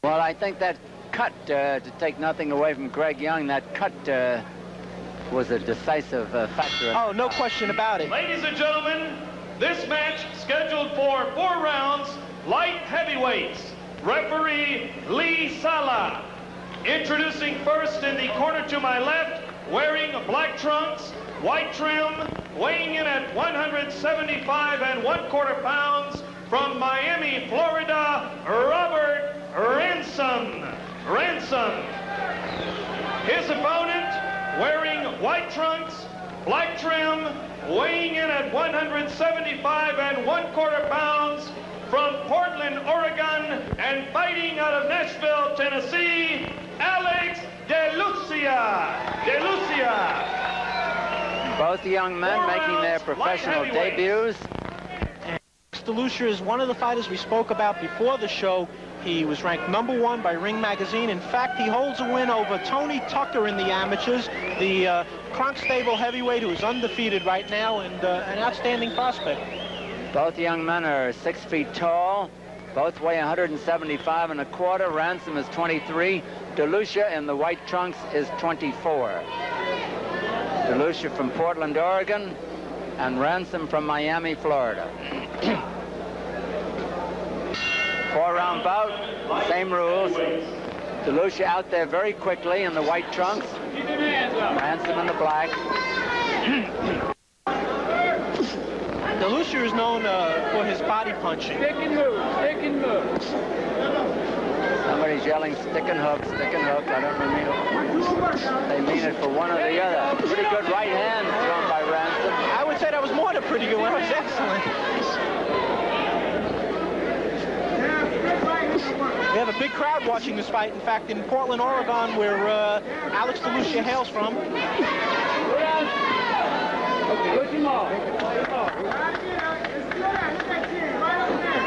Well, I think that cut, to take nothing away from Greg Young, that cut was a decisive factor. Oh, no question about it. Ladies and gentlemen, this match scheduled for 4 rounds, light heavyweights. Referee Lee Sala. Introducing first in the corner to my left, wearing black trunks, white trim, weighing in at 175 1/4 pounds, from Miami, Florida, Robert Ransom. His opponent, wearing white trunks, black trim, weighing in at 175 1/4 pounds, from Portland, Oregon, and fighting out of Nashville, Tennessee, Alex DeLucia. Both young men making their professional debuts. And DeLucia is one of the fighters we spoke about before the show. He was ranked #1 by Ring Magazine. In fact, he holds a win over Tony Tucker in the amateurs, the Kronk Stable heavyweight who is undefeated right now, and an outstanding prospect. Both young men are 6 feet tall. Both weigh 175 1/4. Ransom is 23. DeLucia in the white trunks is 24. DeLucia from Portland, Oregon, and Ransom from Miami, Florida. 4-round bout, same rules. DeLucia out there very quickly in the white trunks. Ransom in the black. DeLucia is known for his body punching. Stick and move, stick and move. Somebody's yelling stick and hook, stick and hook. I don't mean it. They mean it for one or the other. Pretty good right hand thrown by Ransom. I would say that was more than a pretty good one. It was excellent. We have a big crowd watching this fight. In fact, in Portland, Oregon, where Alex DeLucia hails from.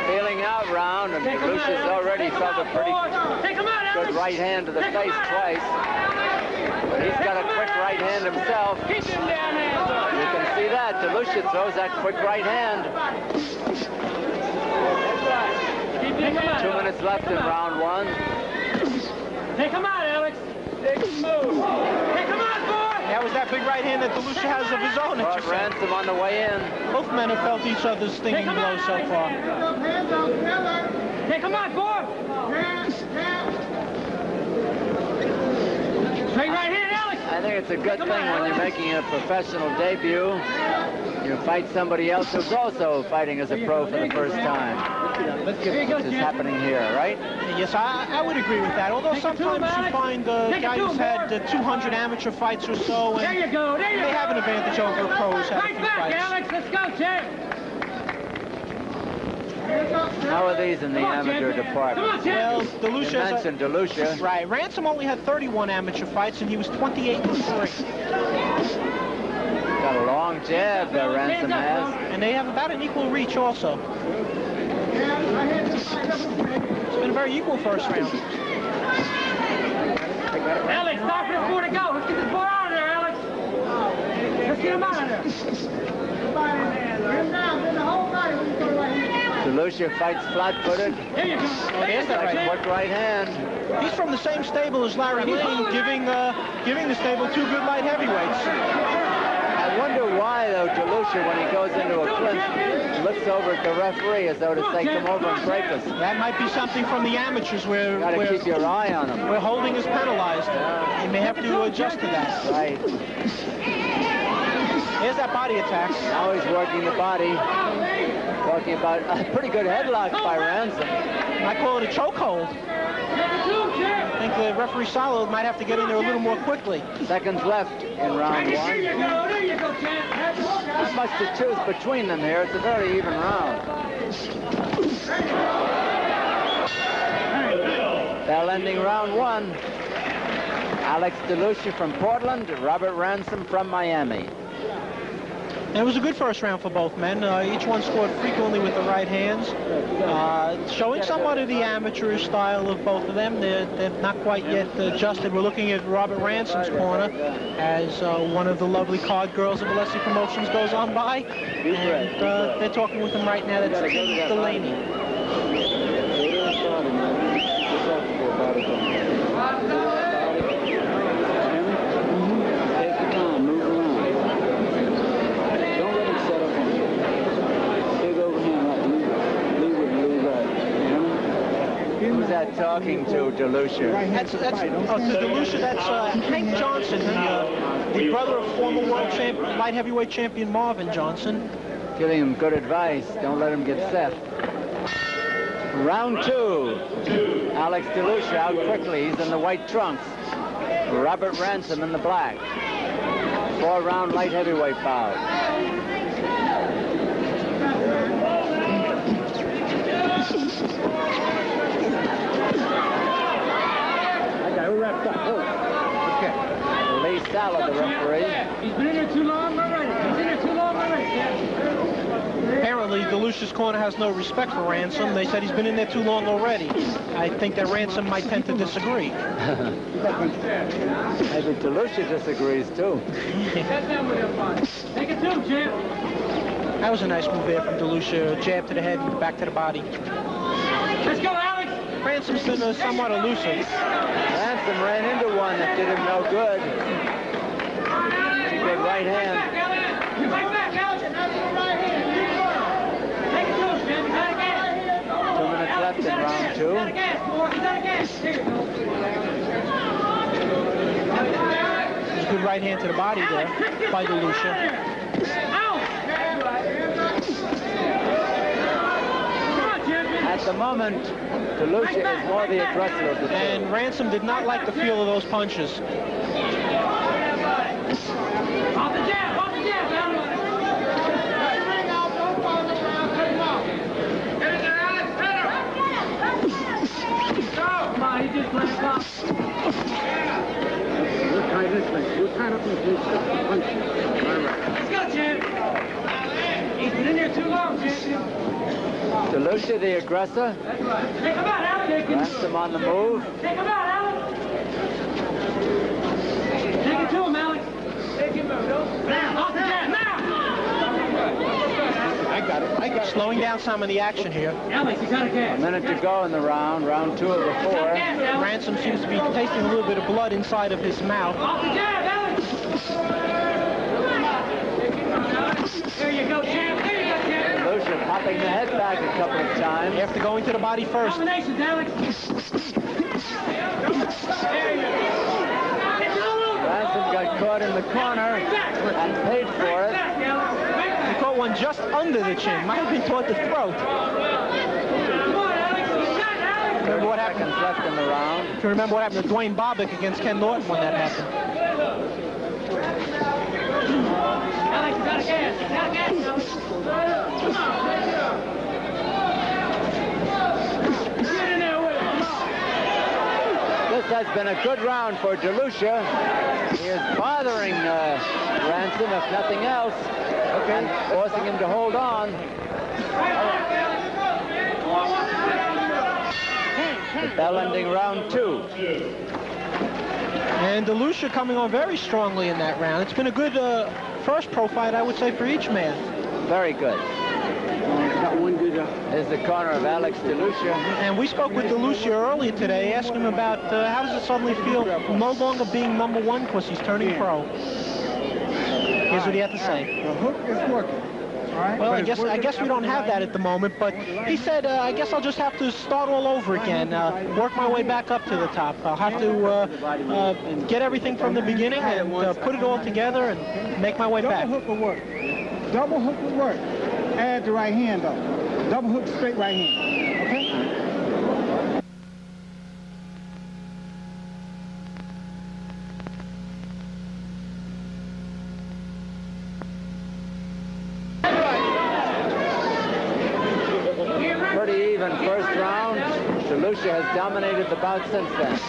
Feeling out round, and DeLucia's already felt a pretty good right hand to the face twice. But he's got a quick right hand himself. You can see that. DeLucia throws that quick right hand. 2 minutes left in round 1. Take him out, Alex. Take him move. Take him out, boy. That was that big right hand that DeLucia has of his own. Brought Ransom on the way in. Both men have felt each other's stinging blows so far. Take him out, boy. Straight right hand, Alex. I think it's a good thing when you're making a professional debut. You fight somebody else who's also fighting as a pro for the first time. Which is happening here, right? Yes, I would agree with that. Although sometimes you find guys who's had 200 amateur fights or so, and they have an advantage over pros having a few fights. Alex, let's go, champ. How are these in the amateur department? Well, DeLucia. You mentioned DeLucia. Right. Ransom only had 31 amateur fights, and he was 28-3. Got a long jab that Ransom has. And they have about an equal reach also. It's been a very equal first round. Alex, stop for this boy to go. Let's get this boy out of there, Alex. Let's get him out of there. DeLucia fights flat-footed. There you go. Oh, there's that right. Quick right hand. He's from the same stable as Larry Lane, giving the stable 2 good light heavyweights. I wonder why, though, DeLucia, when he goes into a clinch, looks over at the referee as though to say, come over and break us. That might be something from the amateurs where... Got to keep your eye on him. Where holding is penalized. You may have to adjust to that. Right. Here's that body attack. Now he's working the body. Talking about a pretty good headlock by Ransom. I call it a chokehold. I think the referee Salo might have to get in there a little more quickly. Seconds left in round 1. There you go, champ. Not much to choose between them here. It's a very even round. Bell ending round 1. Alex DeLucia from Portland, Robert Ransom from Miami. And it was a good first round for both men. Each one scored frequently with the right hands. Showing somewhat of the amateur style of both of them. They're not quite yet adjusted. We're looking at Robert Ransom's corner as one of the lovely card girls of Alessi Promotions goes on by. And they're talking with him right now. That's Delaney. Who's that talking to, DeLucia? To DeLucia, that's Hank Johnson, the brother of former world light heavyweight champion Marvin Johnson. Giving him good advice. Don't let him get set. Round 2. Alex DeLucia out quickly. He's in the white trunks. Robert Ransom in the black. 4-round light heavyweight bout. Okay. Lee Sala, the referee. He's been in there too long already. Apparently, DeLucia's corner has no respect for Ransom. They said he's been in there too long already. I think that Ransom might tend to disagree. Maybe DeLucia disagrees, too. Take it to him, champ. That was a nice move there from DeLucia. Jab to the head and back to the body. Let's go, Alex. Ransom's been somewhat elusive. Ransom ran into one that did him no good. Good right hand. Right back, Alex. Take it to him, champ. He's out of gas. 2 minutes left in round 2. He's out of gas, boy. He's out of gas. There's a good right hand to the body there by DeLucia. At the moment, DeLucia is more the aggressor of the two. And Ransom did not like the feel of those punches. Off the jab, off the jab, come on, he just let it pop. We'll tie this thing. We'll tie it up and we'll stop the punches. All right. Let's go, champ. He's been in there too long, champ. DeLucia, the aggressor. That's right. Take him out, Alex. Ransom on the move. Take him out, Alex. Take it to him, Alex. Take him out. Now, off the jab, now. I got it. Slowing down some of the action here. Alex, he's out of gas. A minute to go in the round 2 of the 4. Ransom seems to be tasting a little bit of blood inside of his mouth. Off the jab, Alex. There you go, champ. There you go, champ. DeLucia popping the head back a couple of times. After going to the body first. Combinations, Alex. There you go. Ransom got caught in the corner and paid for it. He caught one just under the chin. Might have been toward the throat. Remember what happened? Seconds left in the round. If you remember what happened to Dwayne Bobbick against Ken Norton when that happened. Alex, he's out of gas. He's out of gas, Get in there with him. Come on. This has been a good round for DeLucia. He is bothering Ransom, if nothing else, and forcing him to hold on. The bell ending round 2. And DeLucia coming on very strongly in that round. It's been a good first pro fight, I would say, for each man. Very good. Got one good. Here's the corner of Alex DeLucia. And we spoke with DeLucia earlier today, asking him about how does it suddenly feel no longer being #1 because he's turning pro. Here's what he had to say. The hook is working. All right? Well, I guess we don't have that at the moment, but he said, I guess I'll just have to start all over again, work my way back up to the top. I'll have to get everything from the beginning and put it all together and make my way back. Double hook will work. Double hook will work. Add the right hand, though. Double hook, straight right hand. Okay? Pretty even first round. DeLucia has dominated the bout since then.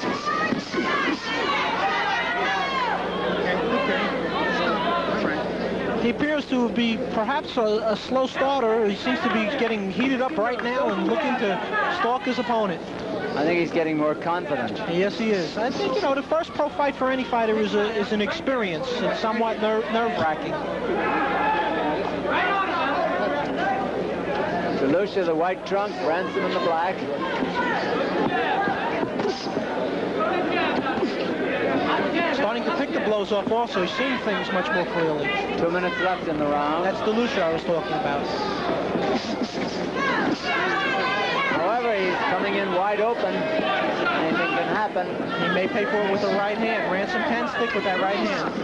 He appears to be perhaps a slow starter. He seems to be getting heated up right now and looking to stalk his opponent. I think he's getting more confident. Yes, he is. I think, you know, the first pro fight for any fighter is an experience. It's somewhat nerve-wracking. DeLucia, the white trunks, Ransom in the black. Starting to pick the blows off also. He's seeing things much more clearly. 2 minutes left in the round. That's DeLucia I was talking about. However, he's coming in wide open. Anything can happen. He may pay for it with the right hand. Ransom can stick with that right hand.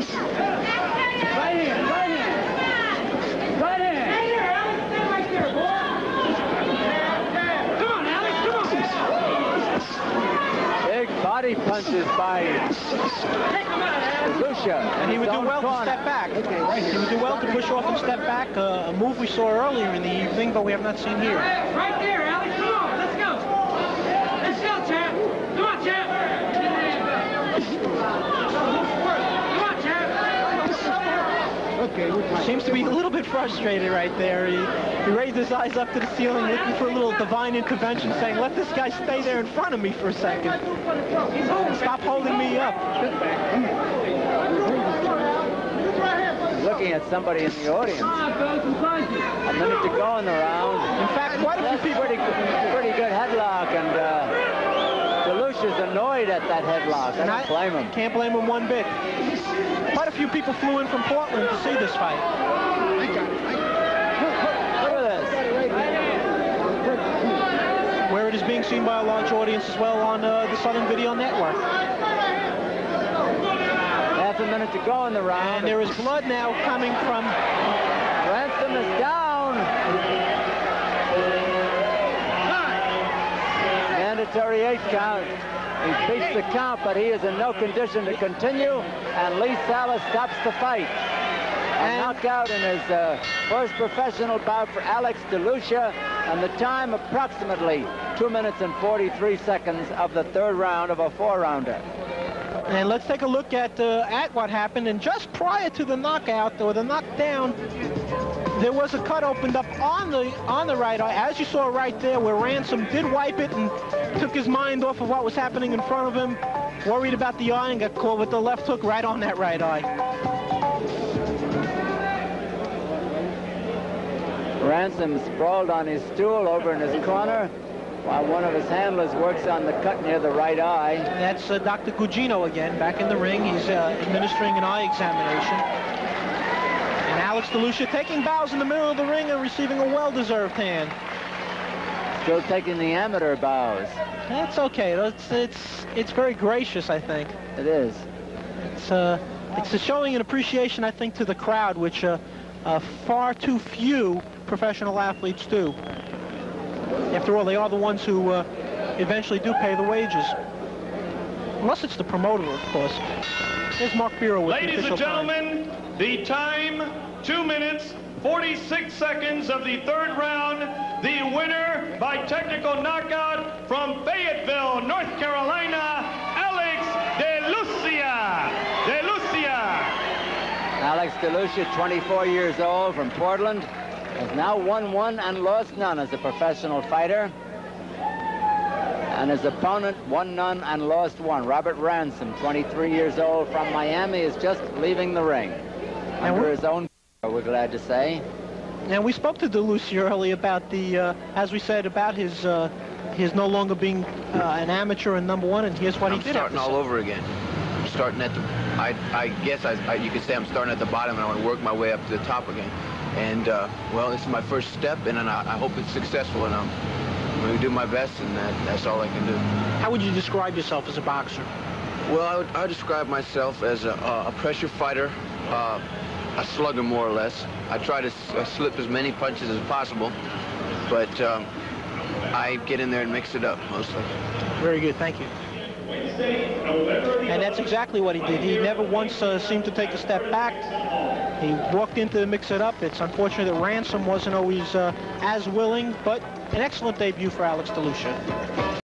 Right hand, right hand. Right hand. Stay there, Alex. Stay right there, boy. Come on, Alex, come on. Big body punches by DeLucia. And he would do well to step back. He would do well to push off and step back, a move we saw earlier in the evening, but we have not seen here. Right there, Alex. Come on, let's go. Let's go, champ. Come on, champ. Come on, champ. Okay, Seems to be a little bit frustrated right there. He raised his eyes up to the ceiling, looking for a little divine intervention, saying, let this guy stay there in front of me for a second. Stop holding me up. Looking at somebody in the audience. A minute to go in the round. In fact, quite a few people... Pretty good headlock, and DeLucia's annoyed at that headlock. I don't blame him. Can't blame him one bit. Quite a few people flew in from Portland to see this fight. Look at this. Where it is being seen by a large audience as well on the Southern Video Network. Half a minute to go in the round. And there is blood now coming from... Ransom is down. Mandatory 8 count. He beats the count, but he is in no condition to continue, and Lee Sala stops the fight. A knockout in his first professional bout for Alex DeLucia, and the time approximately 2 minutes and 43 seconds of the third round of a 4-rounder. And let's take a look at what happened. And just prior to the knockout, or the knockdown, there was a cut opened up on the right eye, as you saw right there, where Ransom did wipe it and took his mind off of what was happening in front of him, worried about the eye, and got caught with the left hook right on that right eye. Ransom sprawled on his stool over in his corner, while one of his handlers works on the cut near the right eye. That's Dr. Gugino again, back in the ring. He's administering an eye examination. And Alex DeLucia taking bows in the middle of the ring and receiving a well-deserved hand. Still taking the amateur bows. That's okay. It's very gracious, I think. It is. It's a showing an appreciation, I think, to the crowd, which far too few professional athletes do. After all, they are the ones who eventually do pay the wages. Unless it's the promoter, of course. Here's Mark Biro with the official time. Ladies and gentlemen, the time, 2 minutes, 46 seconds of the third round. The winner by technical knockout from Fayetteville, North Carolina, Alex DeLucia. Alex DeLucia, 24 years old, from Portland, has now won 1 and lost none as a professional fighter. And his opponent won none and lost 1. Robert Ransom, 23 years old, from Miami, is just leaving the ring. Under his own, we're glad to say. And we spoke to DeLucia earlier about the, as we said, about his no longer being an amateur and #1, and here's what he did. I'm starting all over again. I'm starting at the, I guess you could say I'm starting at the bottom and I want to work my way up to the top again. And, well, this is my first step, and I hope it's successful, and I'm going to do my best, and that's all I can do. How would you describe yourself as a boxer? Well, I would describe myself as a pressure fighter, a slugger, more or less. I try to slip as many punches as possible, but I get in there and mix it up, mostly. Very good, thank you. And that's exactly what he did. He never once seemed to take a step back. He walked in to mix it up. It's unfortunate that Ransom wasn't always as willing, but an excellent debut for Alex DeLucia.